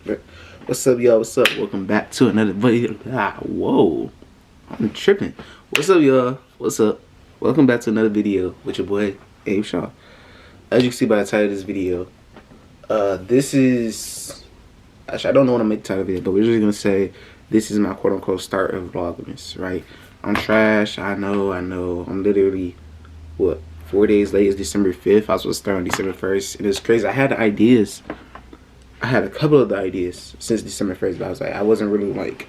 What's up, y'all? What's up? Welcome back to another video. Whoa, I'm tripping. What's up, y'all? What's up? Welcome back to another video with your boy Abe Shaw. As you can see by the title of this video, this is actually I don't know what I'm making the title of it, but we're just gonna say this is my quote-unquote start of Vlogmas, right? I'm trash. I know. I'm literally what 4 days late. It's December 5th. I was supposed to start on December 1st. It is crazy. I had the ideas. I had a couple of the ideas since December 1st, but I was like, I wasn't really like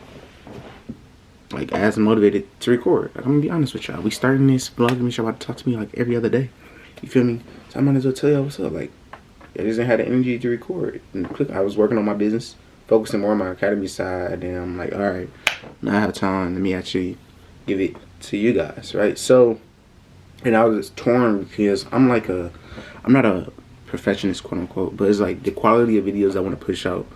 as motivated to record. Like, I'm gonna be honest with y'all. We starting this Vlogmas. Y'all about to talk to me like every other day. You feel me? So I might as well tell y'all what's up. Like, I just didn't have the energy to record. And I was working on my business, focusing more on my academy side. And I'm like, all right, now I have time. Let me actually give it to you guys, right? So, and I was torn because I'm not a perfectionist, quote unquote, but it's like the quality of videos I want to push out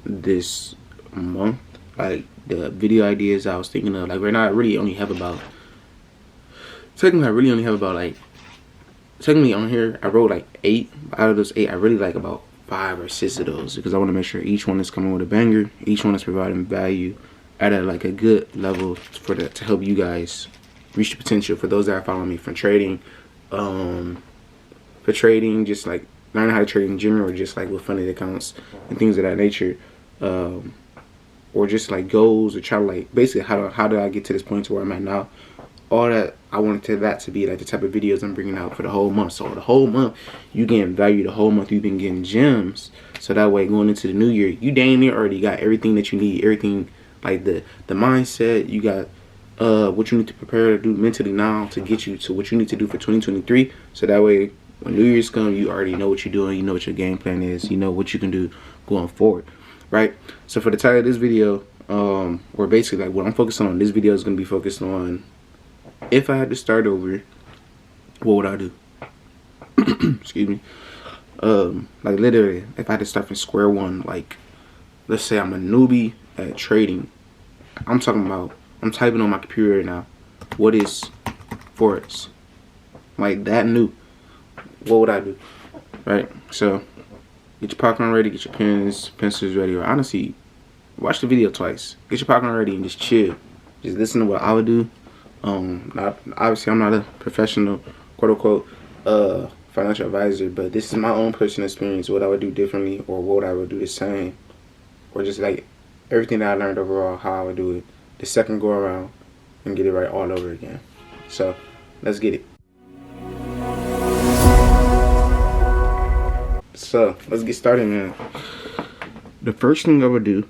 this month, like the video ideas I was thinking of, like right now I really only have about technically on here I wrote like 8. Out of those 8 I really like about 5 or 6 of those because I want to make sure each one is coming with a banger, each one is providing value at a good level to help you guys reach the potential. For those that are following me from trading, just like learning how to trade in general, or just like with funded accounts and things of that nature, or just like goals, or try to like basically how did I get to this point to where I'm at now. All that I wanted that to be like the type of videos I'm bringing out for the whole month. So the whole month you getting value, the whole month you've been getting gems, so that way going into the new year you dang near already got everything that you need, everything like the mindset you got, what you need to prepare to do mentally now to get you to what you need to do for 2023, so that way when New Year's come, you already know what you're doing, you know what your game plan is, you know what you can do going forward, right? So for the title of this video, or basically like what I'm focusing on, this video is going to be focused on, if I had to start over, what would I do? Excuse me. Like literally, if I had to start from square one, like let's say I'm a newbie at trading. I'm typing on my computer right now, what is Forex? Like that new. What would I do? Right? So get your popcorn ready, get your pens, pencils ready, or honestly, watch the video twice. Get your popcorn ready and just chill. Just listen to what I would do. Obviously I'm not a professional, quote unquote, financial advisor, but this is my own personal experience, what I would do differently, or what I would do the same, or just like everything that I learned overall, how I would do it the second go around and get it right all over again. So let's get it. So let's get started, man. The first thing I would do,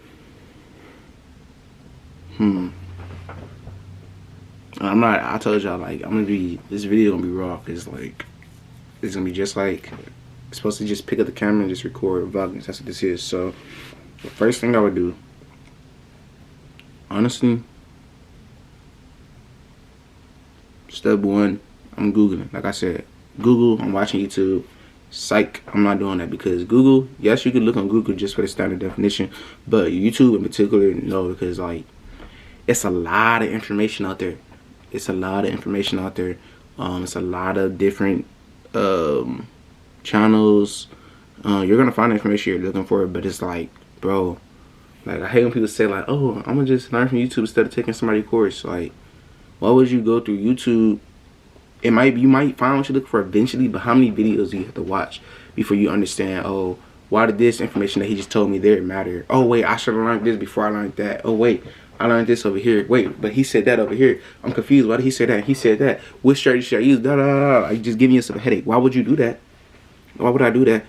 I told y'all, like, this video gonna be raw, cause like, it's gonna be just like, it's supposed to just pick up the camera and just record vlogging. That's what this is. So the first thing I would do, honestly, step one, I'm Googling. Like I said, Google, I'm watching YouTube. Psych, I'm not doing that, because Google, yes, you can look on Google just for the standard definition, but YouTube in particular, no, because like it's a lot of information out there. It's a lot of different channels. You're gonna find the information you're looking for, but it's like, bro, like I hate when people say like, oh, I'm gonna just learn from YouTube instead of taking somebody's course. Like, why would you go through YouTube? You might find what you're looking for eventually, but how many videos do you have to watch before you understand, oh, why did this information that he just told me there matter? Oh wait, I should have learned this before I learned that. Oh wait, I learned this over here. Wait, but he said that over here. I'm confused. Why did he say that? He said that. Which strategy should I use? Da da da. Like, just giving yourself a headache. Why would you do that? Why would I do that?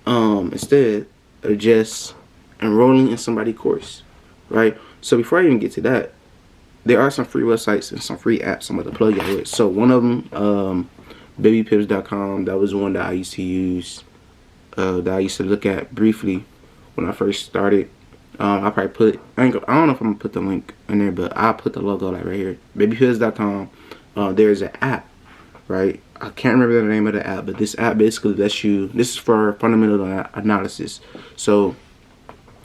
Instead of just enrolling in somebody's course, right? So before I even get to that, there are some free websites and some free apps I'm going to plug y'all with. So one of them, babypips.com, that was one that I used to use, that I used to look at briefly when I first started. I probably put, I don't know if I'm going to put the link in there, but I'll put the logo like right here. Babypips.com, there's an app, right? I can't remember the name of the app, but this app basically lets you, this is for fundamental analysis. So,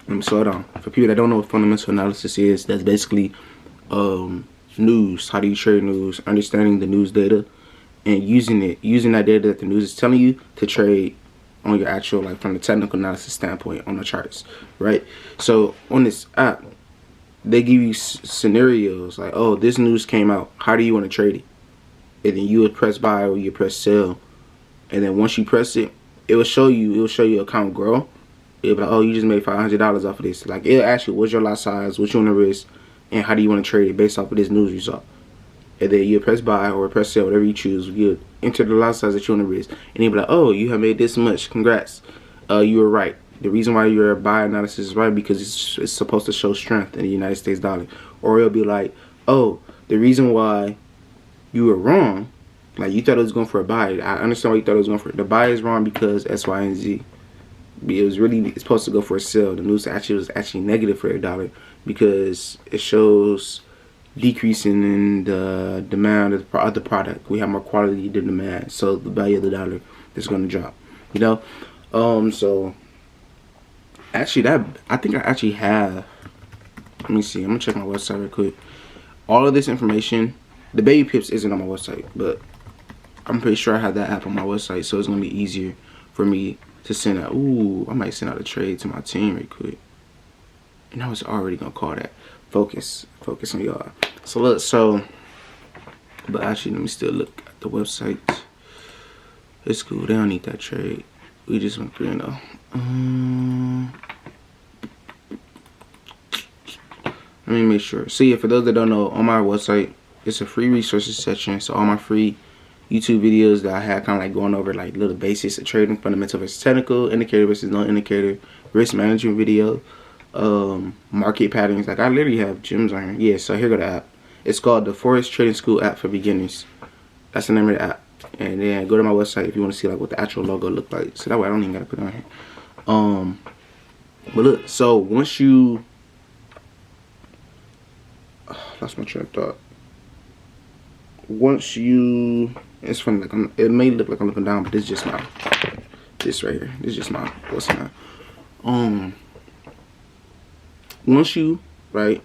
let me slow down. For people that don't know what fundamental analysis is, that's basically news. How do you trade news? Understanding the news data and using that data that the news is telling you to trade on your actual, like from the technical analysis standpoint on the charts, right? So on this app, they give you scenarios like, oh, this news came out. How do you want to trade it? And then you would press buy or you press sell. And then once you press it, it will show you. It will show your account grow. It'll be like, oh, you just made $500 off of this. Like, it'll ask you what's your lot size, what you want to risk, and how do you want to trade it based off of this news you saw. And then you press buy or press sell, whatever you choose. You enter the lot size that you want to risk, and it'll be like, oh, you have made this much. Congrats. You were right. The reason why your buy analysis is right because it's supposed to show strength in the United States dollar. Or it'll be like, oh, the reason why you were wrong, like you thought it was going for a buy. I understand why you thought it was going for the buy is wrong because X, Y, and Z. It was really supposed to go for a sell. The news actually was actually negative for a dollar because it shows decreasing in the demand of the product. We have more quality than demand, so the value of the dollar is going to drop. You know, so actually that I think I actually have. Let me see. I'm gonna check my website real quick. All of this information, the baby pips isn't on my website, but I'm pretty sure I have that app on my website, so it's gonna be easier for me to send out. Ooh, I might send out a trade to my team real quick. And I was already gonna call that focus on y'all. So look, but actually let me still look at the website. It's cool, they don't need that trade. We just went through, you know. Let me make sure. So yeah, for those that don't know, on my website, it's a free resources section. So all my free YouTube videos that I had kind of like going over like little basics of trading, fundamental versus technical, indicator versus non-indicator, risk management video, market patterns. Like I literally have gems on here. Yeah, so here go the app. It's called the Forest Trading School app for beginners. That's the name of the app. And then go to my website if you want to see like what the actual logo look like. So that way I don't even gotta put it on here. But look, so once you lost my train of thought. Once you, it's funny, like it may look like I'm looking down, but this is just my, this right here, this is just my, what's that? Once you, right,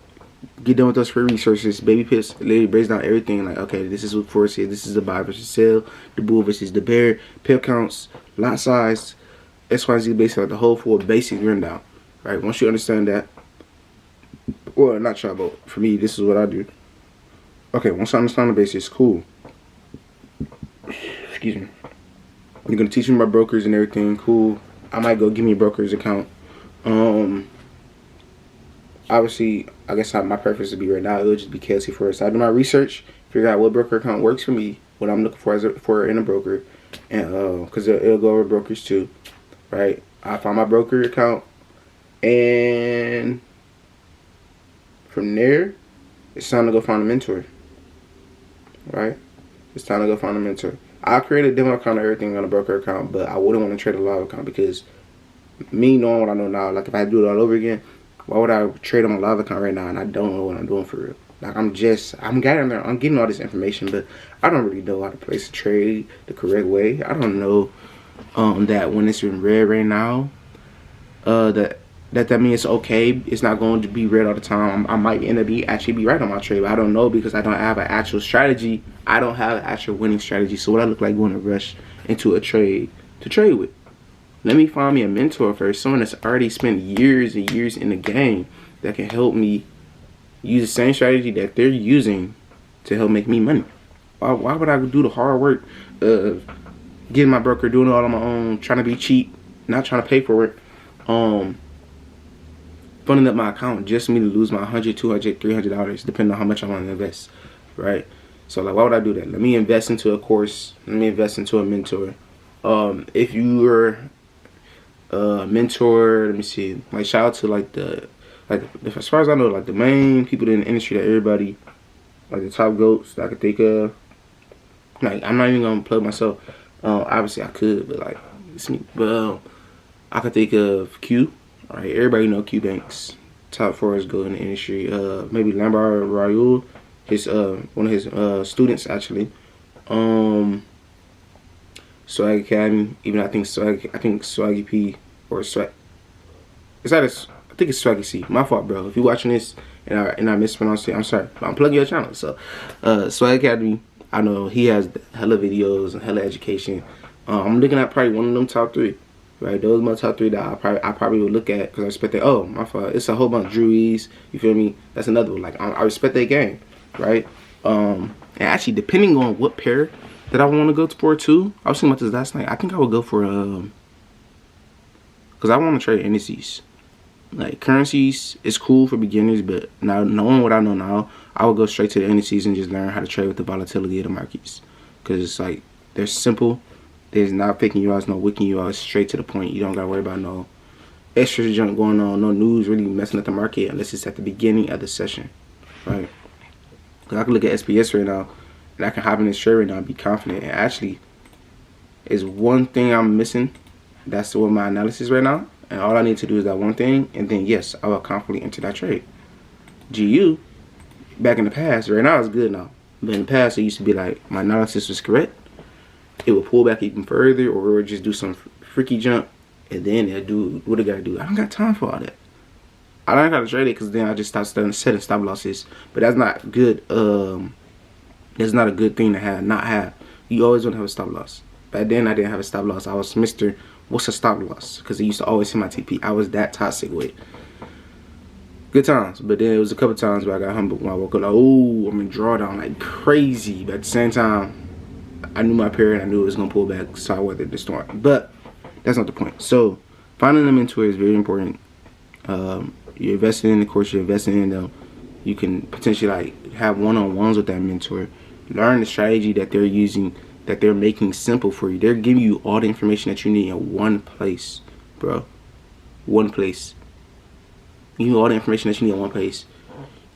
get done with those free resources, Baby Pips literally breaks down everything. Like, okay, this is what Forest is, this is the buy versus sell, the bull versus the bear, pip counts, lot size, XYZ, basically like the whole full basic rundown. Right, once you understand that, well, not try, but for me, this is what I do. Okay, once I understand the basics, cool. Excuse me. You're gonna teach me about brokers and everything, cool. I might go give me a broker's account. Obviously, I guess my preference would be right now, it would just be KLC first. I do my research, figure out what broker account works for me, what I'm looking for in a broker, and because it'll go over brokers too, right? I find my broker account, and from there, it's time to go find a mentor, right? It's time to go find a mentor. I'll create a demo account and everything on a broker account, but I wouldn't want to trade a live account because me knowing what I know now, like if I do it all over again, why would I trade on my live account right now and I don't know what I'm doing for real? Like I'm getting there, I'm getting all this information, but I don't really know how to place a trade the correct way. I don't know that when it's in red right now, that means it's okay. It's not going to be red all the time. I might end up actually be right on my trade, but I don't know because I don't have an actual strategy. I don't have an actual winning strategy. So what I look like going to rush into a trade to trade with. Let me find me a mentor first, someone that's already spent years and years in the game that can help me use the same strategy that they're using to help make me money. Why would I do the hard work of getting my broker, doing it all on my own, trying to be cheap, not trying to pay for it, funding up my account just for me to lose my $100, $200, $300 depending on how much I want to invest, right? So like, why would I do that? Let me invest into a course. Let me invest into a mentor. If you were mentor, let me see, like shout out to like as far as I know, like the main people in the industry that everybody, like the top goats that I could think of. Like I'm not even gonna plug myself. Obviously I could, but like it's me. But I could think of Q. All right, everybody know Q Banks, top Forest goat in the industry. Maybe Lambar Raul, his one of his students actually. Swag Academy, even I think Swaggy P or Swag. I think it's Swaggy C. My fault, bro. If you're watching this and I mispronounced it, I'm sorry. But I'm plugging your channel. So Swag Academy, I know he has hella videos and hella education. I'm looking at probably one of them top 3. right? Those are my top 3 that I probably would look at because I respect that. Oh, my fault. It's a whole bunch of Drew Ease. You feel me? That's another one. Like I respect that game, right? And actually, depending on what pair that I want to go for too, I was thinking about this last night. I think I would go for because I want to trade indices. Like currencies is cool for beginners, but now knowing what I know now, I would go straight to the indices and just learn how to trade with the volatility of the markets. Because it's like they're simple. There's not faking you out, it's no wicking you out. It's straight to the point. You don't gotta worry about no extra junk going on, no news really messing up the market unless it's at the beginning of the session, right? Because I can look at SPS right now and I can hop in this trade right now and be confident. And actually, is one thing I'm missing. That's what my analysis right now. And all I need to do is that one thing, and then yes, I will confidently enter that trade. GU, back in the past, right now it's good now. But in the past, it used to be like my analysis was correct. It would pull back even further, or it would just do some freaky jump, and then it'll do what it gotta do. I don't got time for all that. I don't know how to trade it because then I just start setting stop losses. But that's not good. That's not a good thing to have. Not have. You always want to have a stop loss. Back then I didn't have a stop loss. I was Mr. What's a stop loss? Because it used to always hit my TP. I was that toxic with it. Good times. But then it was a couple times where I got humbled when I woke up like, oh, I'm in drawdown like crazy. But at the same time, I knew my pair and I knew it was going to pull back, so I weathered the storm. But that's not the point. So finding a mentor is very important. You're investing in the course, you're investing in them. You can potentially like have one-on-ones with that mentor. Learn the strategy that they're using, that they're making simple for you. They're giving you all the information that you need in one place, bro. One place. You need all the information that you need in one place.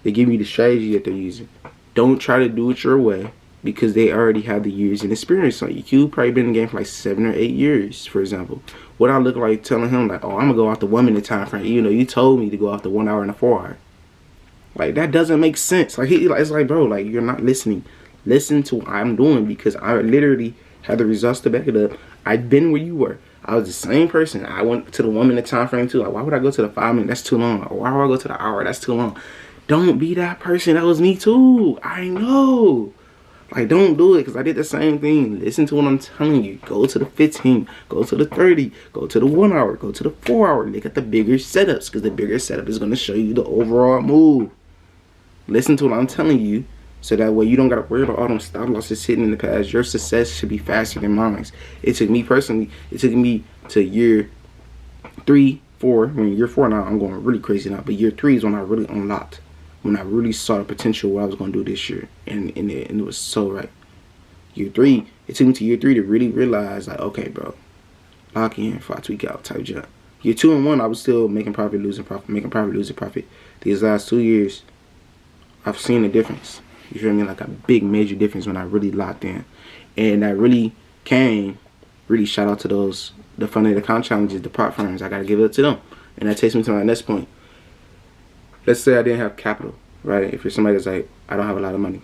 They give you the strategy that they're using. Don't try to do it your way because they already have the years and experience on you. You've probably been in the game for like 7 or 8 years, for example. What I look like telling him like, oh, I'm gonna go off the 1 minute time frame. You know, you told me to go off the 1 hour and the 4 hour. Like that doesn't make sense. Like it's like, bro, like you're not listening. Listen to what I'm doing because I literally had the results to back it up. I've been where you were. I was the same person. I went to the 1 minute time frame too. Like, why would I go to the 5 minute? That's too long. Or why would I go to the hour? That's too long. Don't be that person. That was me too. I know. Like, don't do it because I did the same thing. Listen to what I'm telling you. Go to the 15. Go to the 30. Go to the 1 hour. Go to the 4 hour. Look at the bigger setups because the bigger setup is going to show you the overall move. Listen to what I'm telling you. So that way you don't got to worry about all them stop losses sitting in the past. Your success should be faster than mine. It took me personally, it took me to year 3, 4. I mean, year 4 now, I'm going really crazy now. But year 3 is when I really unlocked. When I really saw the potential of what I was going to do this year. And it was so right. Year 3, it took me to year 3 to really realize, like, okay, bro. Lock in, 5 tweak out type jump. Year 2 and 1, I was still making profit, losing profit, making profit, losing profit. These last 2 years, I've seen the difference. You feel me? Like a big major difference when I really locked in. And that really came, really shout out to those, the fun of the account challenges, the prop firms. I got to give it up to them. And that takes me to my next point. Let's say I didn't have capital, right? If you're somebody that's like, I don't have a lot of money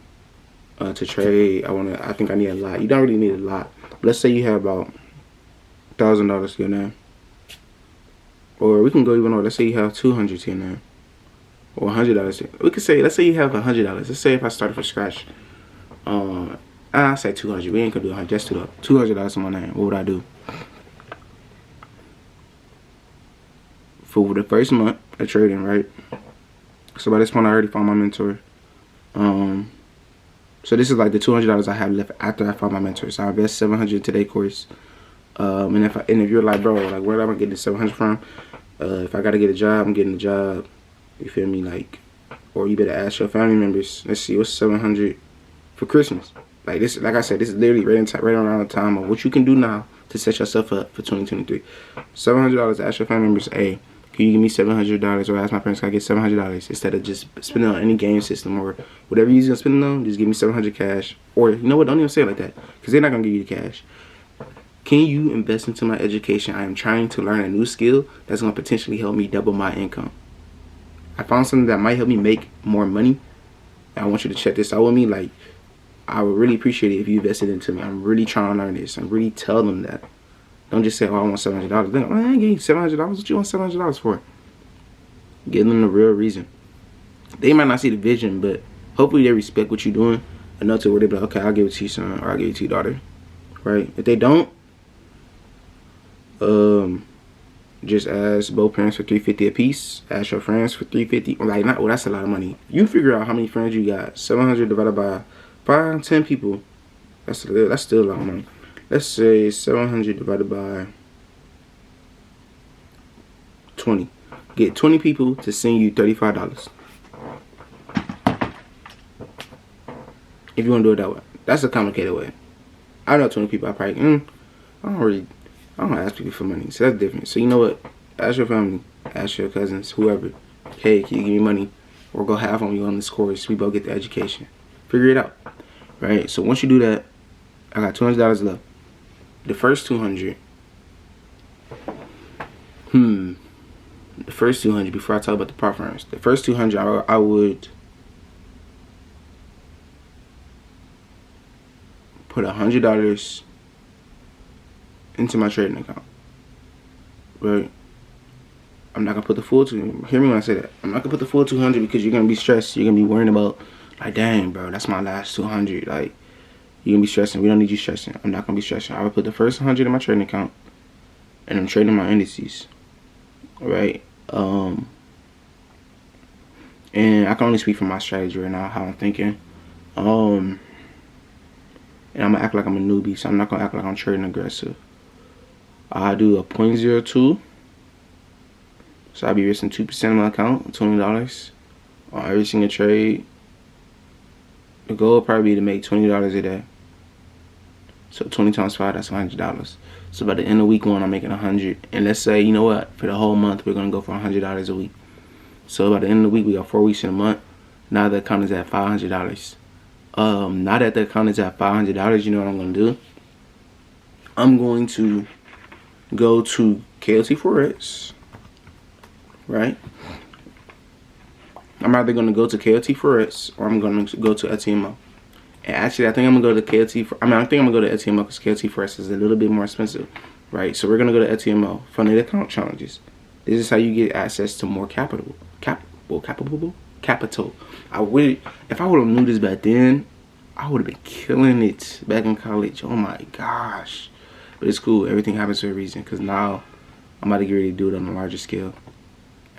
to trade. I think I need a lot. You don't really need a lot. But let's say you have about $1,000 to your name. Or we can go even more. Let's say you have $200 to your name. Or $100. We could say, let's say you have $100. Let's say if I started from scratch. I say 200. We ain't gonna do 100. Just do $200 in my name. What would I do? For the first month of trading, right? So by this point, I already found my mentor. So this is like the $200 I have left after I found my mentor. So I invest $700 into their course. And if you're like, bro, like where am I getting the $700 from? If I gotta get a job, I'm getting a job. You feel me? Like, or you better ask your family members. Let's see, what's $700 for Christmas? Like this, like I said, this is literally right around the time of what you can do now to set yourself up for 2023. $700. Ask your family members, hey, can you give me $700? Or ask my parents, can I get $700 instead of just spending on any game system or whatever you're gonna spend it on? Just give me $700 cash. Or you know what? Don't even say it like that because they're not gonna give you the cash. Can you invest into my education? I am trying to learn a new skill that's gonna potentially help me double my income. I found something that might help me make more money. And I want you to check this out with me. Like, I would really appreciate it if you invested into me. I'm really trying to learn this and really tell them that. Don't just say, oh, I want $700. Then, I ain't getting you $700. What you want $700 for? Give them the real reason. They might not see the vision, but hopefully they respect what you're doing enough to where they be like, okay, I'll give it to you, son, or I'll give it to you, daughter. Right? If they don't, Just ask both parents for $350 a piece. Ask your friends for $350. Like, not, well, that's a lot of money. You figure out how many friends you got. 700 divided by 5, 10 people. That's still a lot of money. Let's say 700 divided by 20. Get 20 people to send you $35. If you want to do it that way. That's a complicated way. I know 20 people. I probably, I don't ask people for money. So that's different. So you know what? Ask your family. Ask your cousins. Whoever. Hey, can you give me money? Or go half on you on this course. We both get the education. Figure it out. Right? So once you do that, I got $200 left. The first 200. The first 200, before I talk about the prop firms. The first 200, I would put $100 into my trading account. Right? I'm not gonna put the full 200. Hear me when I say that. I'm not gonna put the full 200 because you're gonna be stressed. You're gonna be worrying about, like, dang, bro, that's my last 200. Like, you're gonna be stressing. We don't need you stressing. I'm not gonna be stressing. I would put the first 100 in my trading account, and I'm trading my indices. Right? And I can only speak for my strategy right now, how I'm thinking. And I'm gonna act like I'm a newbie, so I'm not gonna act like I'm trading aggressive. I do a 0.02, so I'll be risking 2% of my account, $20 on every single trade. The goal will probably be to make $20 a day. So 20 times 5, that's $100. So by the end of week 1, I'm making 100. And let's say, you know what, for the whole month, we're gonna go for $100 a week. So by the end of the week, we got 4 weeks in a month. Now the account is at $500. Now that the account is at $500, you know what I'm gonna do? I'm going to go to KLT Forex, right? I'm either gonna go to KLT Forex or I'm gonna go to LTMO. And actually, I think I'm gonna go to KLT. I think I'm gonna go to LTMO because KLT Forex is a little bit more expensive, right? So we're gonna go to LTMO, funded account challenges. This is how you get access to more capital. Capital. If I would have knew this back then, I would have been killing it back in college. Oh my gosh. But it's cool. Everything happens for a reason. Because now I'm about to get ready to do it on a larger scale.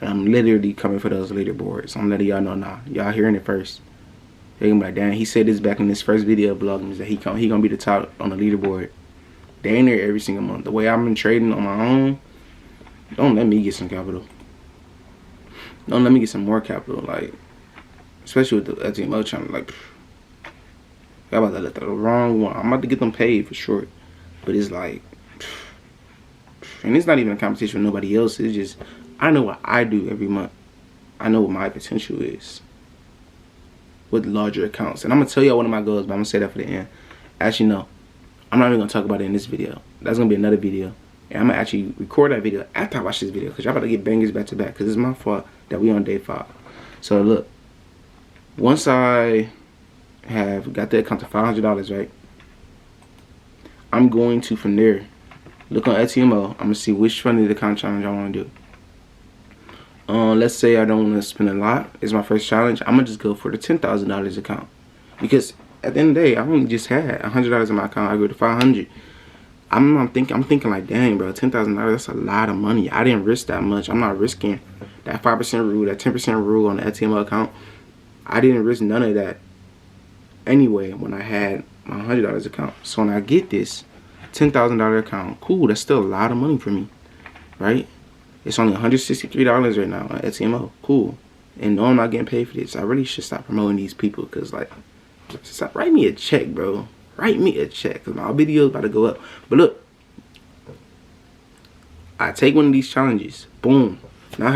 And I'm literally coming for those leaderboards. I'm letting y'all know now. Y'all hearing it first. They're gonna be like, damn, he said this back in this first video of Vlogmas that he gonna be the top on the leaderboard. They ain't there every single month. The way I've been trading on my own, don't let me get some capital. Don't let me get some more capital. Like, especially with the LTMO channel. Like, I'm about to let the wrong one. I'm about to get them paid for sure. But it's like, and it's not even a competition with nobody else. It's just, I know what I do every month. I know what my potential is with larger accounts. And I'm going to tell y'all one of my goals, but I'm going to say that for the end. Actually, no. I'm not even going to talk about it in this video. That's going to be another video. And I'm going to actually record that video after I watch this video. Because y'all about to get bangers back to back. Because it's my fault that we on day 5. So look. Once I have got the account to $500, right? I'm going to, from there, look on LTMO. I'm going to see which funded account challenge I want to do. Let's say I don't want to spend a lot. It's my first challenge. I'm going to just go for the $10,000 account. Because at the end of the day, I only just had $100 in my account. I go to $500. I'm thinking like, dang, bro, $10,000, that's a lot of money. I didn't risk that much. I'm not risking that 5% rule, that 10% rule on the LTMO account. I didn't risk none of that anyway when I had my $100 account. So when I get this $10,000 account, cool, that's still a lot of money for me, right? It's only $163 right now on LTMO. Cool. And no, I'm not getting paid for this. I really should stop promoting these people because, like, stop, write me a check, bro. Write me a check because my video is about to go up. But look, I take one of these challenges. Boom. Now I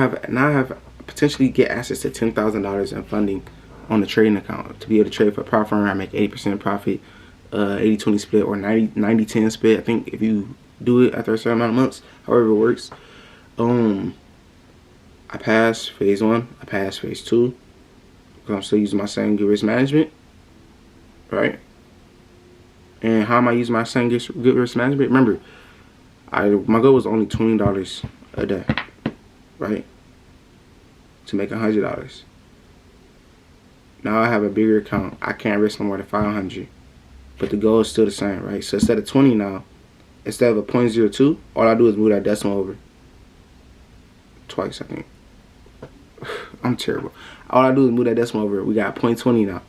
have potentially get access to $10,000 in funding on the trading account to be able to trade for a profit firm. I make 80% profit, 80-20 split or 90-10 split. I think if you do it after a certain amount of months, however it works. I passed phase 1. I passed phase 2 because I'm still using my same good risk management, right? And how am I using my same good risk management? Remember, my goal was only $20 a day, right? To make $100. Now I have a bigger account. I can't risk no more than $500, but the goal is still the same, right? So instead of 20 now, instead of a 0.02, all I do is move that decimal over. twice, I think. I'm terrible. All I do is move that decimal over. We got 0.20 now,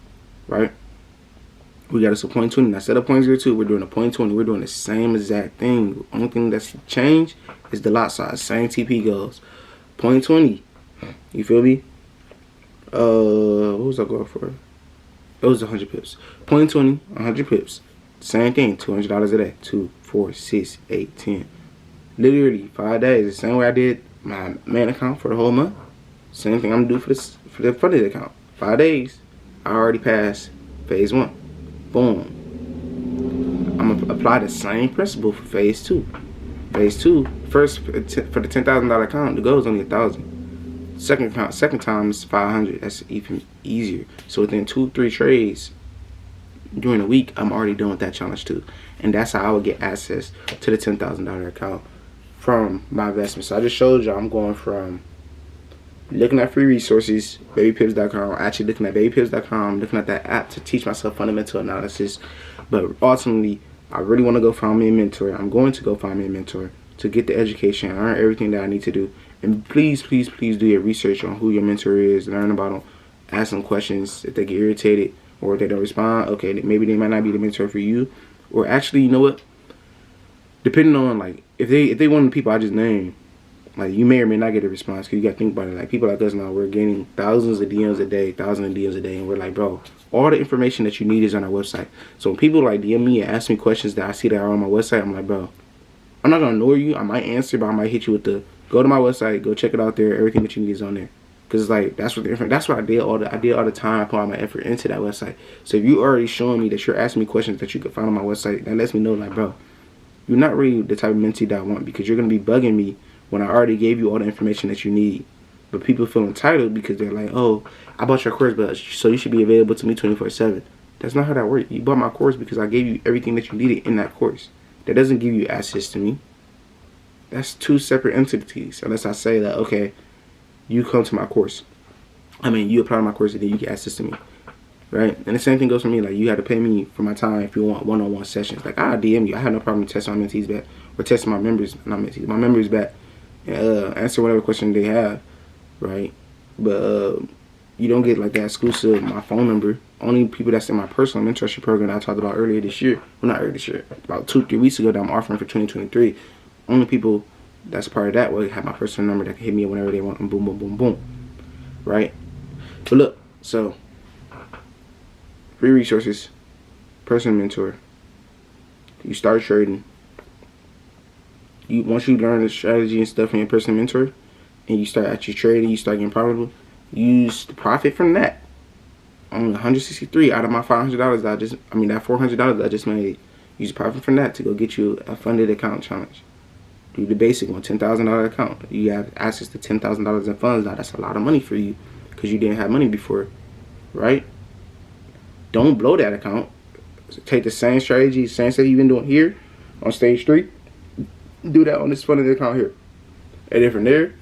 right? We got us a 0.20. Now, instead of 0.02, we're doing a 0.20. We're doing the same exact thing. The only thing that's changed is the lot size. Same TP goes. 0.20. You feel me? What was I going for? It was 100 pips. 0.20, 100 pips. Same thing. $200 a day. 2, 4, 6, 8, 10. Literally 5 days. The same way I did my main account for the whole month. Same thing I'm gonna do for the funded account. 5 days. I already passed phase 1. Boom. I'm gonna apply the same principle for phase 2. Phase 2, first for the $10,000 account, the goal is only $1,000. Second time is $500. That's even easier. So within 2-3 trades during the week, I'm already done with that challenge too. And that's how I would get access to the $10,000 account from my investments. So I just showed you I'm going from looking at free resources, babypips.com, actually looking at babypips.com, looking at that app to teach myself fundamental analysis. But ultimately, I really want to go find me a mentor. I'm going to go find me a mentor to get the education, learn everything that I need to do. And please, please, please do your research on who your mentor is, learn about them, ask them questions. If they get irritated or if they don't respond, okay, maybe they might not be the mentor for you. Or actually, you know what? Depending on, like, if they one of the people I just named, like, you may or may not get a response, because you got to think about it. Like, people like us now, we're getting thousands of DMs a day, and we're like, bro, all the information that you need is on our website. So when people, like, DM me and ask me questions that I see that are on my website, I'm like, bro, I'm not going to ignore you. I might answer, but I might hit you with the, go to my website, go check it out there. Everything that you need is on there. Because, like, that's what I did all the time. I put all my effort into that website. So if you already showing me that you're asking me questions that you can find on my website, that lets me know, like, bro, you're not really the type of mentee that I want, because you're going to be bugging me when I already gave you all the information that you need. But people feel entitled because they're like, oh, I bought your course, but so you should be available to me 24/7. That's not how that works. You bought my course because I gave you everything that you needed in that course. That doesn't give you access to me. That's two separate entities. Unless I say that, okay, you come to my course. I mean, you apply to my course and then you get access to me. Right? And the same thing goes for me. Like, you have to pay me for my time if you want one-on-one sessions. Like, I'll DM you. I have no problem testing my mentees back. Or testing my members, not mentees, my members back. Answer whatever question they have, right? But you don't get like that exclusive my phone number. Only people that's in my personal mentorship program that I talked about earlier this year, well, not earlier this year, about 2-3 weeks ago, that I'm offering for 2023. Only people that's part of that will have my personal number that can hit me whenever they want, and boom, boom, boom, boom, right? But look, so free resources, personal mentor. You start trading. Once you learn the strategy and stuff from your personal mentor, and you start actually trading, you start getting profitable, use the profit from that. Only 163 out of my $500 that that $400 that I just made. Use the profit from that to go get you a funded account challenge. Do the basic one, $10,000 account. You have access to $10,000 in funds now. That's a lot of money for you because you didn't have money before, right? Don't blow that account. Take the same strategy, same stuff you've been doing here on stage 3. Do that on this funded account here. And then from there,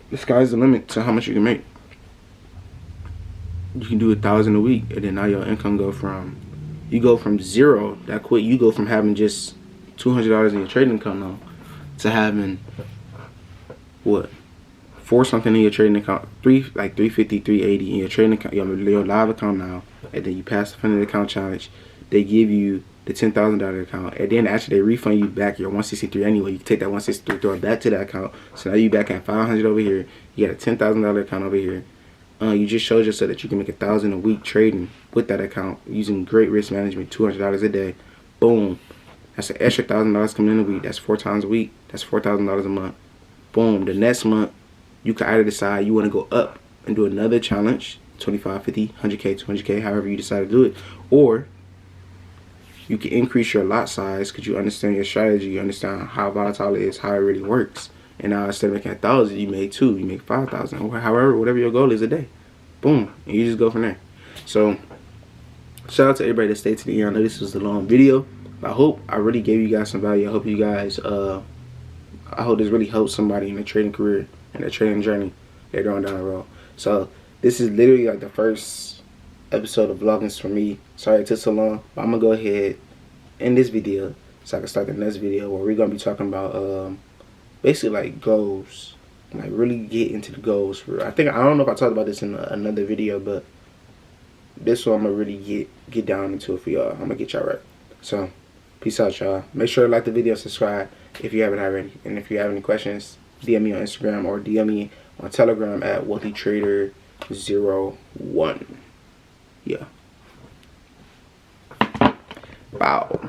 the sky's the limit to how much you can make. You can do $1,000 a week, and then now your income go from 0 that quick. You go from having just $200 in your trading account now to having what, 4 something in your trading account, like 350, 380 in your trading account, your live account now, and then you pass the funded account challenge. They give you the $10,000 account, and then actually they refund you back your 163 anyway. You can take that 163, throw it back to that account. So now you back at 500 over here. You got a $10,000 account over here. You just showed yourself that you can make $1,000 a week trading with that account using great risk management, $200 a day. Boom. That's an extra $1,000 coming in a week. That's 4 times a week. That's $4,000 a month. Boom. The next month, you can either decide you want to go up and do another challenge, 25, 50, 100K, 200K, however you decide to do it, or you can increase your lot size because you understand your strategy, you understand how volatile it is, how it really works. And now instead of making 1,000, you make 2, you make 5,000, or however, whatever your goal is a day. Boom, and you just go from there. So shout out to everybody that stayed to the end. I know this was a long video, but I really gave you guys some value. I hope you guys, I hope this really helps somebody in their trading career and their trading journey they're going down the road. So this is literally like the first episode of Vlogmas for me. Sorry it took so long, but I'm gonna go ahead end this video so I can start the next video where we're gonna be talking about basically like goals, like really get into the goals. For I don't know if I talked about this in another video, but this one I'm gonna really get down into it for y'all. I'm gonna get y'all right. So peace out, y'all. Make sure to like the video, subscribe if you haven't already, and if you have any questions, DM me on Instagram or DM me on Telegram at wealthytrader01. Yeah. Wow.